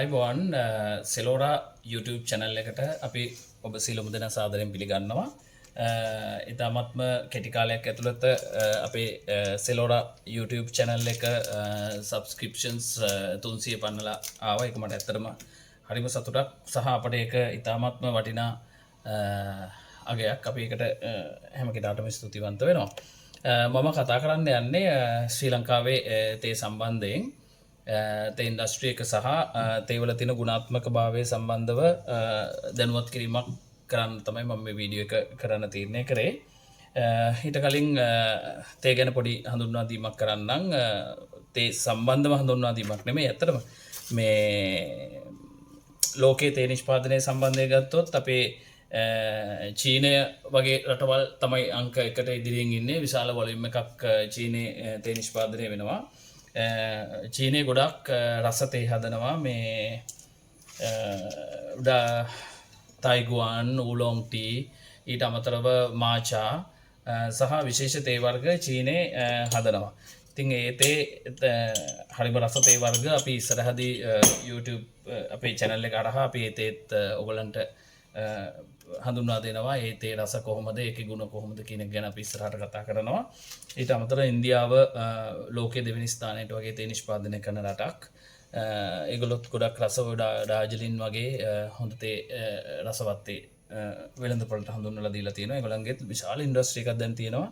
ආයිබෝන් සෙලෝරා YouTube channel එකට අපි ඔබ සියලුම දෙනා සාදරයෙන් පිළිගන්නවා. ඉතාමත්ම කෙටි කාලයක් ඇතුළත අපේ සෙලෝරා YouTube channel එක subscriptions 300 පන්නලා ආවා. ඒක මට ඇත්තටම හරිම සතුටක් සහ අපිට ඒක ඉතාමත්ම වටිනා අගයක්. අපි ඒකට හැම කෙනාටම ස්තුතිවන්ත වෙනවා. මම කතා කරන්න යන්නේ ශ්‍රී ලංකාවේ තේ සම්බන්ධයෙන් තේ ඉන්ඩස්ට්‍රි එක සහ තේවල තියෙන ගුණාත්මක භාවය සම්බන්ධව දැනුවත් කිරීමක් කරන්න තමයි මම මේ වීඩියෝ එක කරන්න තීරණය කරේ. ඊට කලින් තේ ගැන පොඩි හඳුන්වා දීමක් කරන්නම්. තේ සම්බන්ධව හඳුන්වා දීමක් නෙමෙයි. ඇත්තටම මේ ලෝකයේ තේ නිෂ්පාදනය සම්බන්ධයෙන් ගත්තොත් අපේ චීනය වගේ රටවල් තමයි අංක එකට ඉදිරියෙන් ඉන්නේ. විශාල වොලියම් එකක් චීනයේ තේ නිෂ්පාදනය වෙනවා. චීනය ගොඩක් රස තේ හදනවා. මේ තයිගුවන් ඌලොං ටී ඊට අමතරව මාචා සහ විශේෂ තේ වර්ග චීනයේ හදනවා. ඉතින් ඒ තේ හරිම රස තේ වර්ග අපි ඉස්සරහදී YouTube අපේ channel එක හරහා අපි ඒ තේත් ඔයගලන්ට හඳුන්වා දෙනවා. ඒ තේ රස කොහොමද, ඒකේ ගුණ කොහොමද කියන එක ගැන අපි ඉස්සරහට කතා කරනවා. ඊට අමතරව ඉන්දියාව ලෝකයේ දෙවෙනි ස්ථානයට වගේ තේ නිෂ්පාදනය කරන රටක්. ඒගොල්ලොත් ගොඩක් රස ඩාර්ජිලින් වගේ හොඳ තේ රසවත් තේ වෙළඳපොළට හඳුන්වලා දීලා තියෙනවා. ඒගොල්ලන්ගෙත් විශාල ඉන්ඩස්ට්‍රි එකක් දැන් තියෙනවා.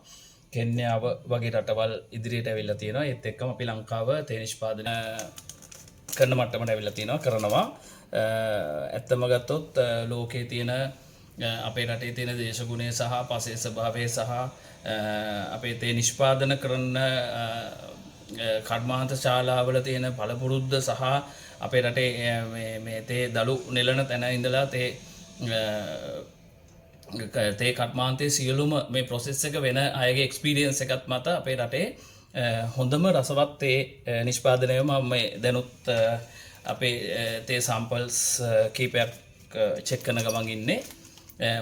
කෙන්යාව වගේ රටවල් ඉදිරියට ඇවිල්ලා තියෙනවා. ඒත් එක්කම අපි ලංකාව තේ නිෂ්පාදනය කරන මට්ටමට ඇවිල්ලා තියෙනවා, කරනවා. ඇත්තම ගත්තොත් ලෝකයේ තියෙන අපේ රටේ තියෙන දේශගුණය සහ පසේ ස්වභාවය සහ අපේ තේ නිෂ්පාදන කරන කර්මාන්ත ශාලාවල තියෙන පළපුරුද්ද සහ අපේ රටේ මේ තේ දළු නෙලන තැන ඉඳලා තේ කර්මාන්තයේ සියලුම මේ ප්‍රොසෙස් එක වෙන අයගේ එක්ස්පීරියන්ස් එකත් මත අපේ රටේ හොඳම රසවත් තේ නිෂ්පාදනය මම මේ දැනුත් අපේ තේ සැම්පල්ස් කීපයක් චෙක් කරන ගමන් ඉන්නේ.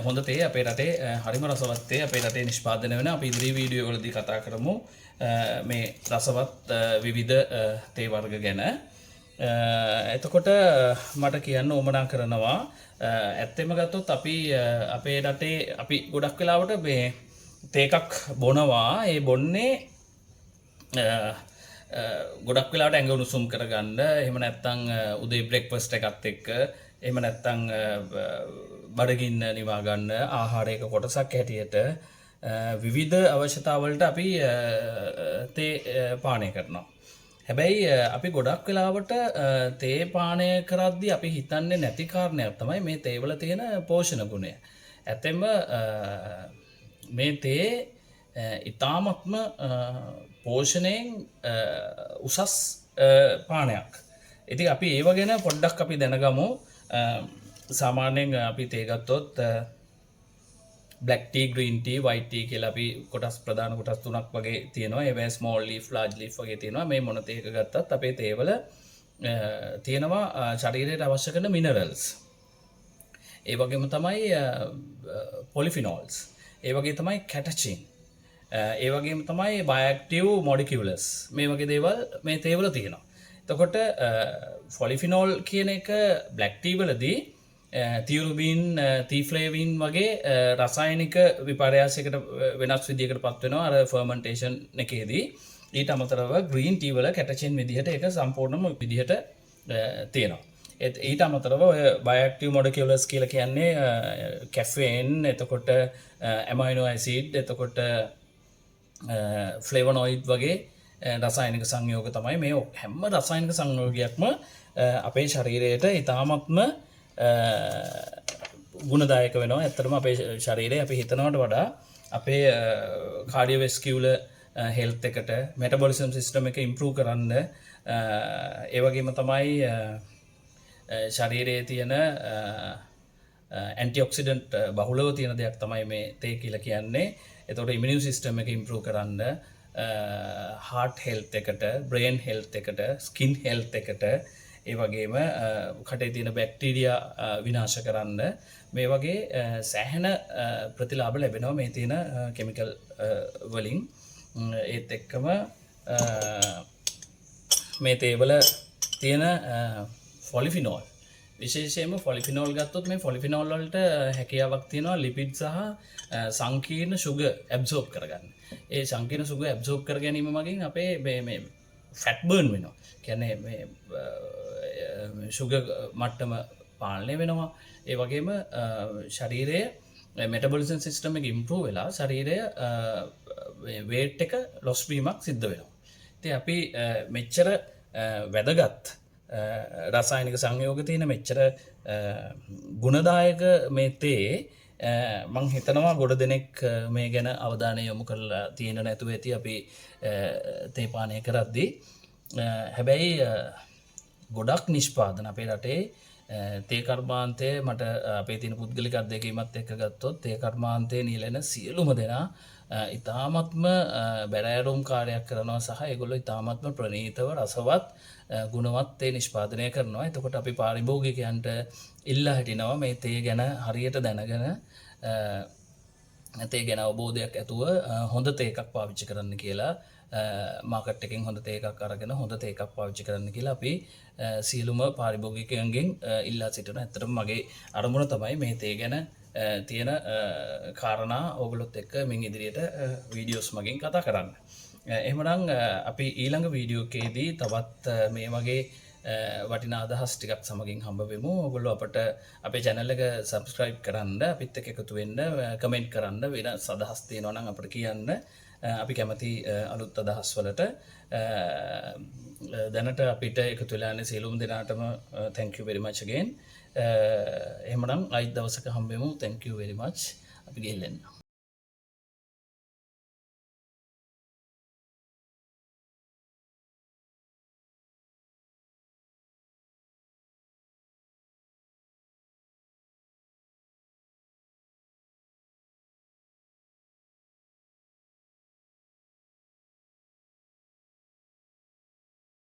හොඳ තේ අපේ රටේ හරිම රසවත් තේ අපේ රටේ නිෂ්පාදනය වෙන. අපි ඉදිරි වීඩියෝ වලදී කතා කරමු මේ රසවත් විවිධ තේ වර්ග ගැන. එතකොට මට කියන්න උවමනා කරනවා, ඇත්තෙම ගත්තොත් අපි අපේ රටේ අපි ගොඩක් වෙලාවට මේ තේ එකක් බොනවා. ඒ බොන්නේ ගොඩක් වෙලාවට ඇඟ උණුසුම් කරගන්න, එහෙම නැත්නම් උදේ බ්‍රෙක්ෆාස්ට් එකත් එක්ක, එහෙම නැත්නම් බඩගින්න නිවා ගන්න ආහාරයක කොටසක් හැටියට විවිධ අවශ්‍යතාවලට අපි තේ පානය කරනවා. හැබැයි අපි ගොඩක් වෙලාවට තේ පානය කරද්දී අපි හිතන්නේ නැති කාරණයක් තමයි මේ තේවල තියෙන පෝෂණ ගුණය. ඇත්තෙන්ම මේ තේ ඉතාමත්ම පෝෂණයෙන් උසස් පානයක්. ඉතින් අපි ඒව ගැන පොඩ්ඩක් අපි දැනගමු. සාමාන්‍යයෙන් අපි තේ ගත්තොත් black tea, green tea, white tea කියලා අපි කොටස් ප්‍රධාන කොටස් තුනක් වගේ තියෙනවා. ඒවා small leaf, large leaf වගේ තියෙනවා. මේ මොන තේ එක ගත්තත් අපේ තේවල තියෙනවා ශරීරයට අවශ්‍ය කරන minerals. ඒ වගේම තමයි polyphenols. ඒ වගේ තමයි catechin. ඒ වගේම තමයි bioactive molecules. මේ වගේ දේවල් මේ තේවල තියෙනවා. එතකොට polyphenol කියන එක black tea වලදී තියුරුබින්, තීෆ්ලේවින් වගේ රසායනික විපර්යාසයකට වෙනස් විදිහකට පත් වෙනවා අර ෆර්මන්ටේෂන් එකේදී. ඊට අමතරව ග්‍රීන් ටී වල කැටචින් විදිහට ඒක සම්පූර්ණම විදිහට තියෙනවා. ඊට අමතරව ඔය බයෝඇක්ටිව් මොලිකියුලර්ස් කියලා කියන්නේ කැෆේන්, එතකොට ඇමයිනෝ ඇසිඩ්, එතකොට ෆ්ලේවනොයිඩ් වගේ රසායනික සංයෝග තමයි. මේ හැම රසායනික සංයෝගයක්ම අපේ ශරීරයට ඉතාමත්ම ගුණදායක වෙනවා. ඇත්තටම අපේ ශරීරය අපි හිතනවට වඩා අපේ කාඩියෝවැස්කියුලර් හෙල්ත් එකට, මෙටබොලිසම් සිස්ටම් එක ඉම්ප්‍රූව් කරන්න, ඒ වගේම තමයි ශරීරයේ තියෙන ඇන්ටිඔක්සිඩන්ට් බහුලව තියෙන දෙයක් තමයි මේ තේ කියලා කියන්නේ. එතකොට ඉමුනියුම් සිස්ටම් එක ඉම්ප්‍රූව් කරන්න, හાર્ට් හෙල්ත් එකට, බ්‍රේන් හෙල්ත් එකට, ස්කින් හෙල්ත් එකට, ඒ වගේම කටේ තියෙන බැක්ටීරියා විනාශ කරන්න මේ වගේ සෑහෙන ප්‍රතිලාභ ලැබෙනවා මේ තියෙන කෙමිකල් වලින්. ඒත් එක්කම මේ තේවල තියෙන ෆොලිෆිනෝල් විශේෂයෙන්ම ෆොලිෆිනෝල් ගත්තොත් මේ ෆොලිෆිනෝල් වලට හැකියාවක් තියෙනවා ලිපිඩ් සහ සංකීර්ණ සුගර් ඇබ්සෝබ් කරගන්න. ඒ සංකීර්ණ සුගර් ඇබ්සෝබ් කර ගැනීම මගින් අපේ මේ ෆැට් බර්න් වෙනවා. කියන්නේ මේ සුගර් මට්ටම පාලනය වෙනවා. ඒ වගේම ශරීරයේ මෙටබොලිසම් සිස්ටම් එක ඉම්ප්‍රූව් වෙලා ශරීරය වේට් එක ලොස් වීමක් සිද්ධ වෙනවා. ඉතින් අපි මෙච්චර වැදගත් රසායනික සංයෝග තියෙන මෙච්චර ගුණදායක මේ තේ මං හිතනවා ගොඩ දෙනෙක් මේ ගැන අවධානය යොමු කරලා තියෙන නැතුව ඇති අපි තේ පානය කරද්දී. හැබැයි ගොඩක් නිෂ්පාදන අපේ රටේ තේ කර්මාන්තය මට අපේ තියෙන පුද්ගලික අත්දැකීමත් එක්ක ගත්තොත් තේ කර්මාන්තයේ නියැලෙන සියලුම දෙනා ඉතාමත්ම බැරෑරුම් කාර්යයක් කරනවා සහ ඒගොල්ලෝ ඉතාමත්ම ප්‍රණීතව රසවත් ගුණවත් තේ නිෂ්පාදනය කරනවා. එතකොට අපි පාරිභෝගිකයන්ට ඉල්ලා හිටිනවා මේ තේ ගැන හරියට දැනගෙන තේ ගැන අවබෝධයක් ඇතුව හොඳ තේ එකක් පාවිච්චි කරන්න කියලා මාකට් එකෙන් හොඳ තේ එකක් අරගෙන හොඳ තේ එකක් පාවිච්චි කරන්න කියලා අපි සියලුම පාරිභෝගිකයන්ගෙන් ඉල්ලා සිටිනවා. ඇත්තටම මගේ අරමුණ තමයි මේ තේ ගැන තියෙන කාරණා ඕගොල්ලොත් එක්ක මින් ඉදිරියට වීඩියෝස් මගින් කතා කරන්න. එහෙමනම් අපි ඊළඟ වීඩියෝ එකේදී තවත් මේ වගේ වටිනා අදහස් ටිකක් සමගින් හම්බ වෙමු. ඔයගොල්ලෝ අපට අපේ channel එක subscribe කරන්න, අපිත් එක්ක එකතු වෙන්න, comment කරන්න, වෙන අදහස් තියෙනවා නම් අපිට කියන්න. අපි කැමති අලුත් අදහස් වලට. දැනට අපිට එකතු වෙලා ඉන්න සියලුම දෙනාටම thank you very much again. එහෙමනම් අයිත් දවසක හම්බෙමු. thank you very much. අපි ගිහින් එන්න.